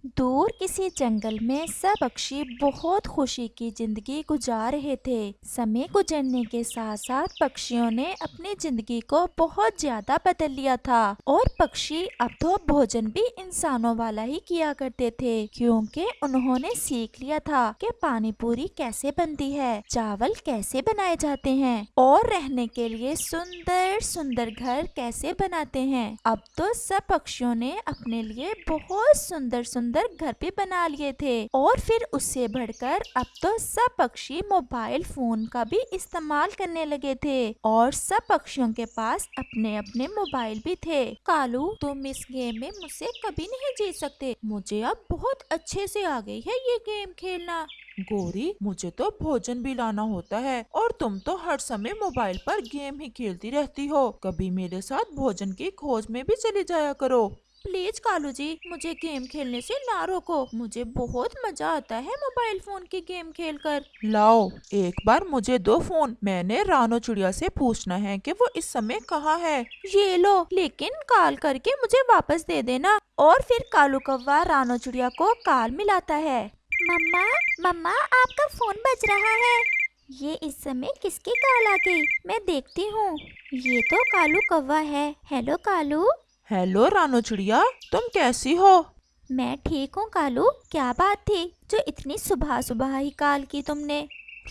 दूर किसी जंगल में सब पक्षी बहुत खुशी की जिंदगी गुजार रहे थे। समय गुजरने के साथ साथ पक्षियों ने अपनी जिंदगी को बहुत ज्यादा बदल लिया था और पक्षी अब तो भोजन भी इंसानों वाला ही किया करते थे, क्योंकि उन्होंने सीख लिया था कि पानी पूरी कैसे बनती है, चावल कैसे बनाए जाते हैं और रहने के लिए सुंदर सुंदर घर कैसे बनाते हैं। अब तो सब पक्षियों ने अपने लिए बहुत सुंदर सुंदर घर भी बना लिए थे और फिर उससे बढ़कर अब तो सब पक्षी मोबाइल फोन का भी इस्तेमाल करने लगे थे और सब पक्षियों के पास अपने अपने मोबाइल भी थे। कालू, तुम इस गेम में मुझसे कभी नहीं जीत सकते। मुझे अब बहुत अच्छे से आ गई है ये गेम खेलना। गौरी, मुझे तो भोजन भी लाना होता है और तुम तो हर समय मोबाइल पर गेम ही खेलती रहती हो। कभी मेरे साथ भोजन की खोज में भी चली जाया करो। प्लीज कालू जी, मुझे गेम खेलने से ना रोको। मुझे बहुत मजा आता है मोबाइल फोन की गेम खेलकर। लाओ, एक बार मुझे दो फोन। मैंने रानो चिड़िया से पूछना है कि वो इस समय कहाँ है। ये लो, लेकिन कॉल करके मुझे वापस दे देना। और फिर कालू कौवा रानो चिड़िया को कॉल मिलाता है। मम्मा, मम्मा आपका फोन बज रहा है। ये इस समय किसकी कॉल आ गई? मैं देखती हूँ। ये तो कालू कौवा है। हेलो कालू। हेलो रानो चिड़िया, तुम कैसी हो? मैं ठीक हूँ कालू। क्या बात थी जो इतनी सुबह सुबह ही कॉल की तुमने?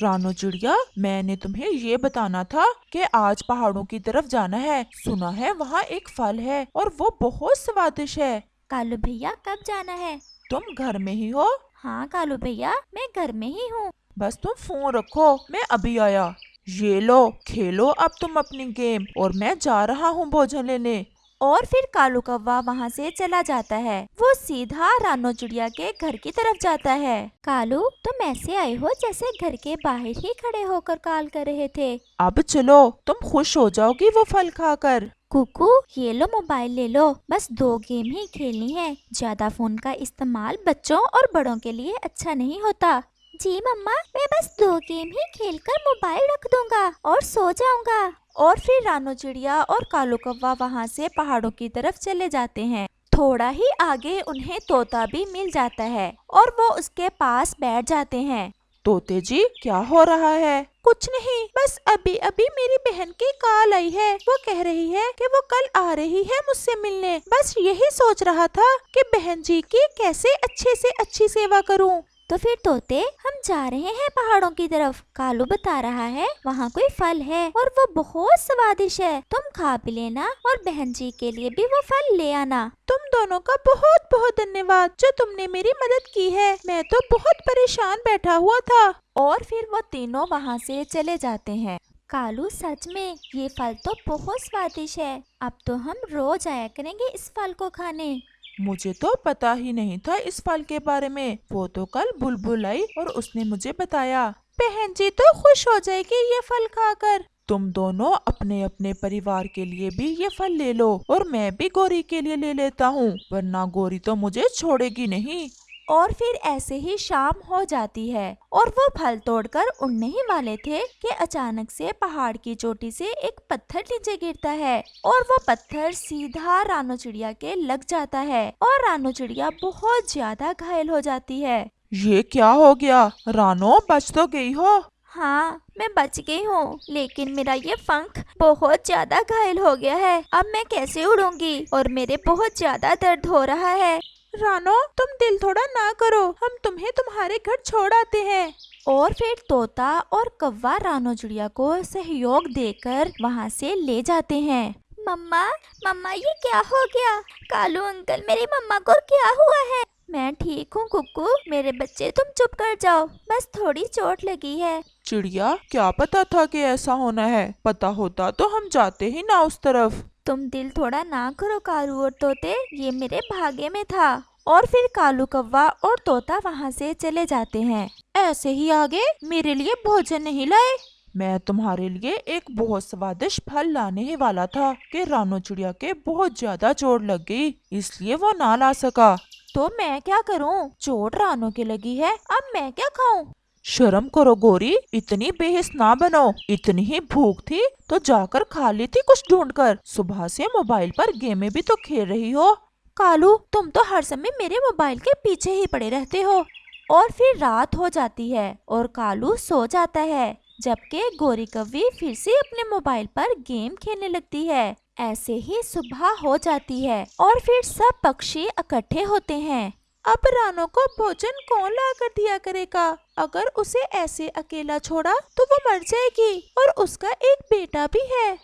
रानो चिड़िया, मैंने तुम्हें ये बताना था कि आज पहाड़ों की तरफ जाना है। सुना है वहाँ एक फल है और वो बहुत स्वादिष्ट है। कालू भैया, कब जाना है? तुम घर में ही हो? हाँ कालू भैया, मैं घर में ही हूँ। बस तुम फोन रखो, मैं अभी आया। ये लो, खेलो अब तुम अपनी गेम और मैं जा रहा हूँ भोजन लेने। और फिर कालू कौवा वहाँ से चला जाता है। वो सीधा रानो चिड़िया के घर की तरफ जाता है। कालू, तुम ऐसे आए हो जैसे घर के बाहर ही खड़े होकर कॉल कर रहे थे। अब चलो, तुम खुश हो जाओगी वो फल खाकर। कुकू, ये लो मोबाइल ले लो। बस 2 गेम ही खेलनी है। ज्यादा फोन का इस्तेमाल बच्चों और बड़ों के लिए अच्छा नहीं होता। जी मम्मा, मैं बस 2 गेम ही खेलकर मोबाइल रख दूंगा और सो जाऊंगा। और फिर रानो चिड़िया और कालू कौवा वहाँ से पहाड़ों की तरफ चले जाते हैं। थोड़ा ही आगे उन्हें तोता भी मिल जाता है और वो उसके पास बैठ जाते हैं। तोते जी, क्या हो रहा है? कुछ नहीं, बस अभी अभी मेरी बहन की कॉल आई है। वो कह रही है कि वो कल आ रही है मुझसे मिलने। बस यही सोच रहा था कि बहन जी की कैसे अच्छे से अच्छी सेवा करूं। तो फिर तोते, हम जा रहे हैं पहाड़ों की तरफ। कालू बता रहा है वहाँ कोई फल है और वो बहुत स्वादिष्ट है। तुम खा भी लेना और बहन जी के लिए भी वो फल ले आना। तुम दोनों का बहुत बहुत धन्यवाद जो तुमने मेरी मदद की है। मैं तो बहुत परेशान बैठा हुआ था। और फिर वो तीनों वहाँ से चले जाते हैं। कालू, सच में ये फल तो बहुत स्वादिष्ट है। अब तो हम रोज आया करेंगे इस फल को खाने। मुझे तो पता ही नहीं था इस फल के बारे में। वो तो कल बुलबुल आई और उसने मुझे बताया। बहन जी तो खुश हो जाएगी ये फल खाकर। तुम दोनों अपने अपने परिवार के लिए भी ये फल ले लो और मैं भी गौरी के लिए ले लेता हूँ, वरना गौरी तो मुझे छोड़ेगी नहीं। और फिर ऐसे ही शाम हो जाती है और वो फल तोड़कर उड़ने ही वाले थे कि अचानक से पहाड़ की चोटी से एक पत्थर नीचे गिरता है और वो पत्थर सीधा रानो चिड़िया के लग जाता है और रानो चिड़िया बहुत ज्यादा घायल हो जाती है। ये क्या हो गया? रानो, बच तो गई हो? हाँ, मैं बच गई हूँ, लेकिन मेरा ये पंख बहुत ज्यादा घायल हो गया है। अब मैं कैसे उड़ूंगी और मेरे बहुत ज्यादा दर्द हो रहा है। रानो, तुम दिल थोड़ा ना करो, हम तुम्हें तुम्हारे घर छोड़ आते हैं। और फिर तोता और कौवा रानो चिड़िया को सहयोग देकर वहाँ से ले जाते हैं। मम्मा, मम्मा ये क्या हो गया? कालू अंकल, मेरी मम्मा को क्या हुआ है? मैं ठीक हूँ कुक्कू, मेरे बच्चे तुम चुप कर जाओ, बस थोड़ी चोट लगी है। चिड़िया, क्या पता था कि ऐसा होना है। पता होता तो हम जाते ही ना उस तरफ। तुम दिल थोड़ा ना करो कालू और तोते, ये मेरे भाग्य में था। और फिर कालू कौवा और तोता वहाँ से चले जाते हैं। ऐसे ही आगे मेरे लिए भोजन नहीं लाए। मैं तुम्हारे लिए एक बहुत स्वादिष्ट फल लाने ही वाला था कि रानो चिड़िया के बहुत ज्यादा चोट लग गई, इसलिए वो ना ला सका। तो मैं क्या करूं? चोट रानो के लगी है, अब मैं क्या खाऊं? शर्म करो गौरी, इतनी बेहिस ना बनो। इतनी ही भूख थी तो जाकर खा लेती कुछ ढूंढकर। सुबह से मोबाइल पर गेमें भी तो खेल रही हो। कालू, तुम तो हर समय मेरे मोबाइल के पीछे ही पड़े रहते हो। और फिर रात हो जाती है और कालू सो जाता है, जबकि गौरी कौवी फिर से अपने मोबाइल पर गेम खेलने लगती है। ऐसे ही सुबह हो जाती है और फिर सब पक्षी इकट्ठे होते हैं। अब रानो को भोजन कौन ला कर दिया करेगा? अगर उसे ऐसे अकेला छोड़ा तो वो मर जाएगी और उसका एक बेटा भी है।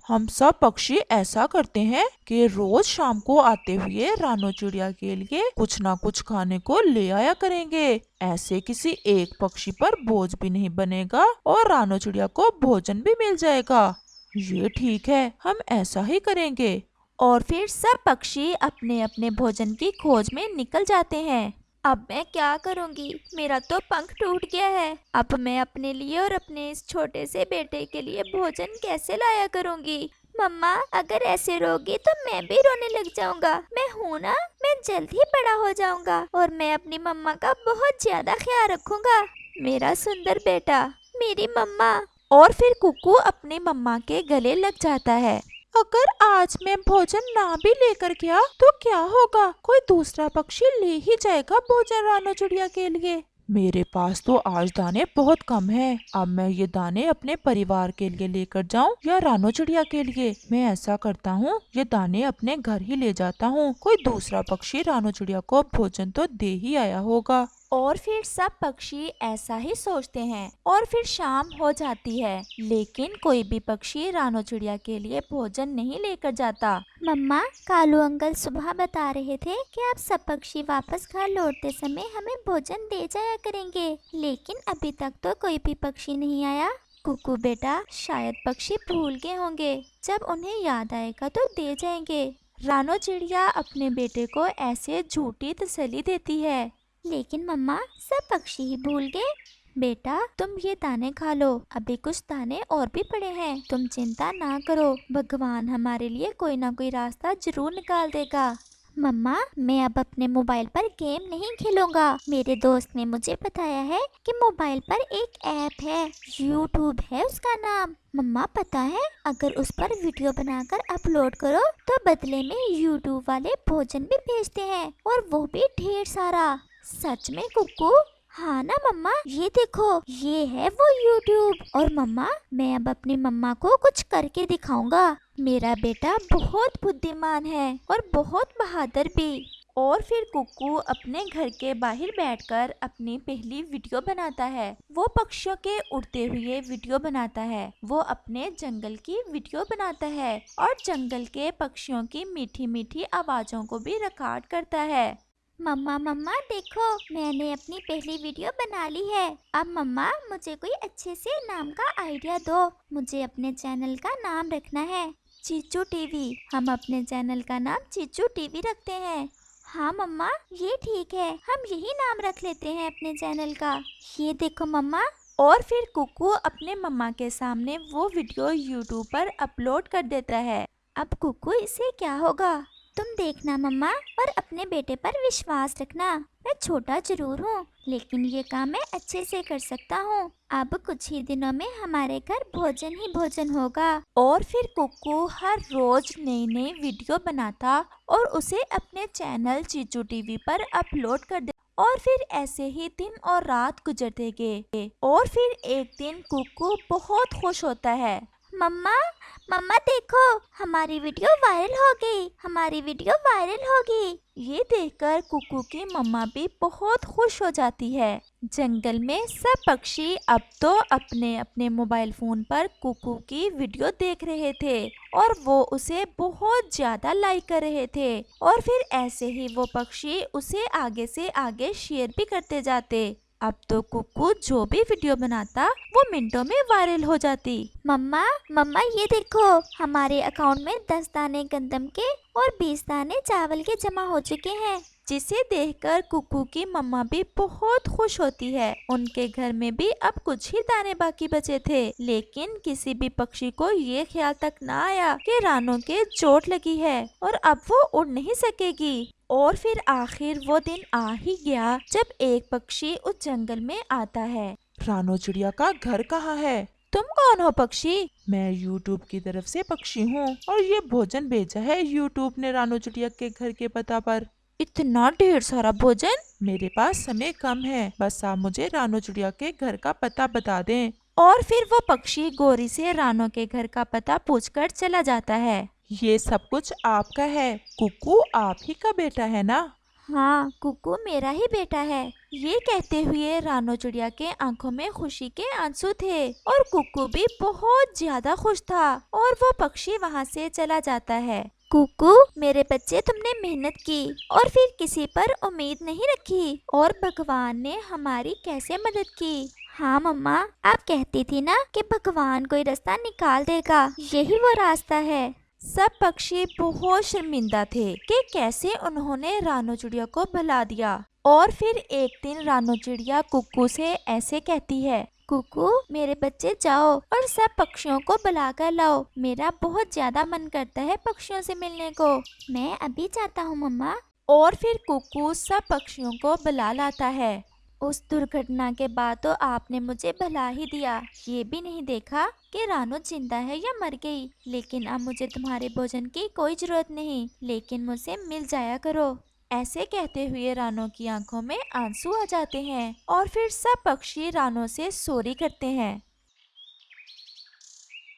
हम सब पक्षी ऐसा करते हैं कि रोज शाम को आते हुए रानो चिड़िया के लिए कुछ ना कुछ खाने को ले आया करेंगे। ऐसे किसी एक पक्षी पर बोझ भी नहीं बनेगा और रानो चिड़िया को भोजन भी मिल जाएगा। ये ठीक है, हम ऐसा ही करेंगे। और फिर सब पक्षी अपने अपने भोजन की खोज में निकल जाते हैं। अब मैं क्या करूंगी? मेरा तो पंख टूट गया है। अब मैं अपने लिए और अपने इस छोटे से बेटे के लिए भोजन कैसे लाया करूंगी? मम्मा, अगर ऐसे रोगी तो मैं भी रोने लग जाऊंगा। मैं हूँ ना, मैं जल्द ही बड़ा हो जाऊंगा और मैं अपनी मम्मा का बहुत ज्यादा ख्याल रखूंगा। मेरा सुंदर बेटा, मेरी मम्मा। और फिर कुकू अपनी मम्मा के गले लग जाता है। अगर आज मैं भोजन ना भी लेकर गया तो क्या होगा? कोई दूसरा पक्षी ले ही जाएगा भोजन रानो चिड़िया के लिए। मेरे पास तो आज दाने बहुत कम हैं। अब मैं ये दाने अपने परिवार के लिए लेकर जाऊं या रानो चिड़िया के लिए? मैं ऐसा करता हूँ, ये दाने अपने घर ही ले जाता हूँ। कोई दूसरा पक्षी रानो चिड़िया को भोजन तो दे ही आया होगा। और फिर सब पक्षी ऐसा ही सोचते हैं और फिर शाम हो जाती है, लेकिन कोई भी पक्षी रानो चिड़िया के लिए भोजन नहीं लेकर जाता। मम्मा, कालू अंकल सुबह बता रहे थे कि आप सब पक्षी वापस घर लौटते समय हमें भोजन दे जाया करेंगे, लेकिन अभी तक तो कोई भी पक्षी नहीं आया। कुकू बेटा, शायद पक्षी भूल गए होंगे। जब उन्हें याद आएगा तो दे जाएंगे। रानो चिड़िया अपने बेटे को ऐसे झूठी तसल्ली देती है। लेकिन मम्मा, सब पक्षी ही भूल गए। बेटा, तुम ये दाने खा लो, अभी कुछ दाने और भी पड़े हैं। तुम चिंता ना करो, भगवान हमारे लिए कोई ना कोई रास्ता जरूर निकाल देगा। मम्मा, मैं अब अपने मोबाइल पर गेम नहीं खेलूंगा। मेरे दोस्त ने मुझे बताया है कि मोबाइल पर एक ऐप है, यूट्यूब है उसका नाम। मम्मा, पता है, अगर उस पर वीडियो बनाकर अपलोड करो तो बदले में यूट्यूब वाले भोजन भी भेजते हैं, और वो भी ढेर सारा। सच में कुकू? हाँ ना मम्मा, ये देखो, ये है वो यूट्यूब। और मम्मा, मैं अब अपनी मम्मा को कुछ करके दिखाऊंगा। मेरा बेटा बहुत बुद्धिमान है और बहुत बहादुर भी। और फिर कुकू अपने घर के बाहर बैठकर अपनी पहली वीडियो बनाता है। वो पक्षियों के उड़ते हुए वीडियो बनाता है, वो अपने जंगल की वीडियो बनाता है और जंगल के पक्षियों की मीठी मीठी आवाजों को भी रिकॉर्ड करता है। मम्मा मम्मा देखो, मैंने अपनी पहली वीडियो बना ली है। अब मम्मा, मुझे कोई अच्छे से नाम का आइडिया दो। मुझे अपने चैनल का नाम रखना है चीचू टीवी। हम अपने चैनल का नाम चीचू टीवी रखते हैं। हाँ मम्मा, ये ठीक है, हम यही नाम रख लेते हैं अपने चैनल का। ये देखो मम्मा। और फिर कुकू अपने मम्मा के सामने वो वीडियो यूट्यूब पर अपलोड कर देता है। अब कुकू, इसे क्या होगा? तुम देखना मम्मा, और अपने बेटे पर विश्वास रखना। मैं छोटा जरूर हूँ, लेकिन ये काम मैं अच्छे से कर सकता हूँ। अब कुछ ही दिनों में हमारे घर भोजन ही भोजन होगा। और फिर कुकू हर रोज नई नई वीडियो बनाता और उसे अपने चैनल चीचू टीवी पर अपलोड कर दे। और फिर ऐसे ही दिन और रात गुजरते गए। और फिर एक दिन कुकू बहुत खुश होता है। मम्मा मम्मा देखो, हमारी वीडियो वायरल हो गई, हमारी वीडियो वायरल हो गई। ये देखकर कुकू की मम्मा भी बहुत खुश हो जाती है। जंगल में सब पक्षी अब तो अपने अपने मोबाइल फोन पर कुकू की वीडियो देख रहे थे और वो उसे बहुत ज्यादा लाइक कर रहे थे। और फिर ऐसे ही वो पक्षी उसे आगे से आगे शेयर भी करते जाते। अब तो कुकू जो भी वीडियो बनाता वो मिनटों में वायरल हो जाती। मम्मा मम्मा ये देखो, हमारे अकाउंट में 10 दाने गंदम के और 20 दाने चावल के जमा हो चुके हैं। जिसे देखकर कुकू की मम्मा भी बहुत खुश होती है। उनके घर में भी अब कुछ ही दाने बाकी बचे थे, लेकिन किसी भी पक्षी को ये ख्याल तक ना आया कि रानो के चोट लगी है और अब वो उड़ नहीं सकेगी। और फिर आखिर वो दिन आ ही गया जब एक पक्षी उस जंगल में आता है। रानो चिड़िया का घर कहाँ है? तुम कौन हो पक्षी? मैं यूट्यूब की तरफ से पक्षी हूँ और ये भोजन भेजा है यूट्यूब ने रानू चिड़िया के घर के पता पर। इतना ढेर सारा भोजन? मेरे पास समय कम है, बस आप मुझे रानू चिड़िया के घर का पता बता दें। और फिर वो पक्षी गोरी से रानो के घर का पता पूछकर चला जाता है। ये सब कुछ आपका है। कुकू आप ही का बेटा है ना? हाँ, कुकू मेरा ही बेटा है। ये कहते हुए रानो चिड़िया के आंखों में खुशी के आंसू थे और कुकू भी बहुत ज्यादा खुश था और वो पक्षी वहाँ से चला जाता है। कुकू मेरे बच्चे, तुमने मेहनत की और फिर किसी पर उम्मीद नहीं रखी और भगवान ने हमारी कैसे मदद की। हाँ मम्मा, आप कहती थी ना कि भगवान कोई रास्ता निकाल देगा, यही वो रास्ता है। सब पक्षी बहुत शर्मिंदा थे कि कैसे उन्होंने रानो चिड़िया को भुला दिया। और फिर एक दिन रानो चिड़िया कुकू से ऐसे कहती है, कुकू मेरे बच्चे जाओ और सब पक्षियों को बुला कर लाओ, मेरा बहुत ज्यादा मन करता है पक्षियों से मिलने को। मैं अभी जाता हूँ मम्मा। और फिर कुकू सब पक्षियों को बुला लाता है। उस दुर्घटना के बाद तो आपने मुझे भुला ही दिया, ये भी नहीं देखा कि रानू जिंदा है या मर गई। लेकिन अब मुझे तुम्हारे भोजन की कोई जरूरत नहीं, लेकिन मुझसे मिल जाया करो। ऐसे कहते हुए रानो की आंखों में आंसू आ जाते हैं और फिर सब पक्षी रानो से सॉरी करते हैं।